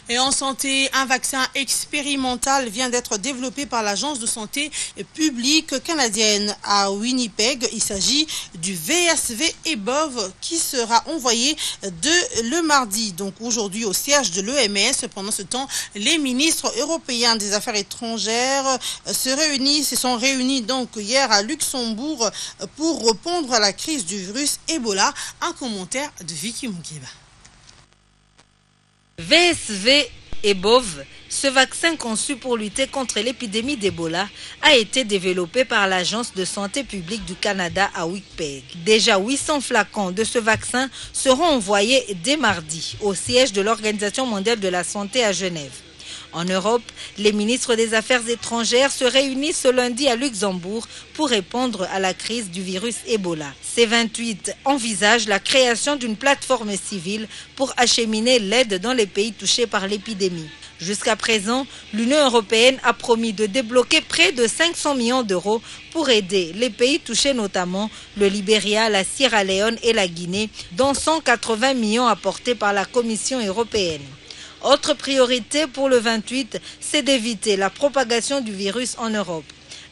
Et en santé, un vaccin expérimental vient d'être développé par l'Agence de santé publique canadienne à Winnipeg. Il s'agit du VSV-EBOV qui sera envoyé le mardi, donc aujourd'hui au siège de l'OMS. Pendant ce temps, les ministres européens des Affaires étrangères se sont réunis donc hier à Luxembourg pour répondre à la crise du virus Ebola. Un commentaire de Vicky Mugiba. VSV-EBOV, ce vaccin conçu pour lutter contre l'épidémie d'Ebola, a été développé par l'Agence de santé publique du Canada à Winnipeg. Déjà 800 flacons de ce vaccin seront envoyés dès mardi au siège de l'Organisation mondiale de la santé à Genève. En Europe, les ministres des Affaires étrangères se réunissent ce lundi à Luxembourg pour répondre à la crise du virus Ebola. Ces 28 envisagent la création d'une plateforme civile pour acheminer l'aide dans les pays touchés par l'épidémie. Jusqu'à présent, l'Union européenne a promis de débloquer près de 500 millions d'euros pour aider les pays touchés, notamment le Libéria, la Sierra Leone et la Guinée, dont 180 millions apportés par la Commission européenne. Autre priorité pour le 28, c'est d'éviter la propagation du virus en Europe.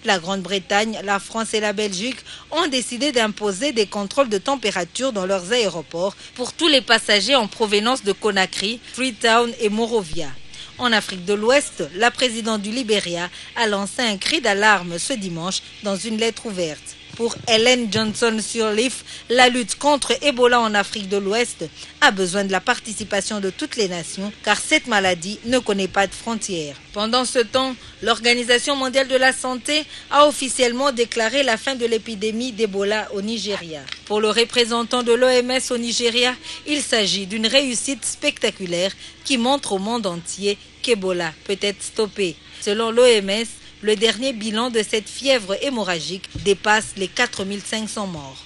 La Grande-Bretagne, la France et la Belgique ont décidé d'imposer des contrôles de température dans leurs aéroports pour tous les passagers en provenance de Conakry, Freetown et Monrovia. En Afrique de l'Ouest, la présidente du Libéria a lancé un cri d'alarme ce dimanche dans une lettre ouverte. Pour Ellen Johnson-Sirleaf, la lutte contre Ebola en Afrique de l'Ouest a besoin de la participation de toutes les nations car cette maladie ne connaît pas de frontières. Pendant ce temps, l'Organisation mondiale de la santé a officiellement déclaré la fin de l'épidémie d'Ebola au Nigeria. Pour le représentant de l'OMS au Nigeria, il s'agit d'une réussite spectaculaire qui montre au monde entier qu'Ebola peut être stoppé. Selon l'OMS, le dernier bilan de cette fièvre hémorragique dépasse les 4500 morts.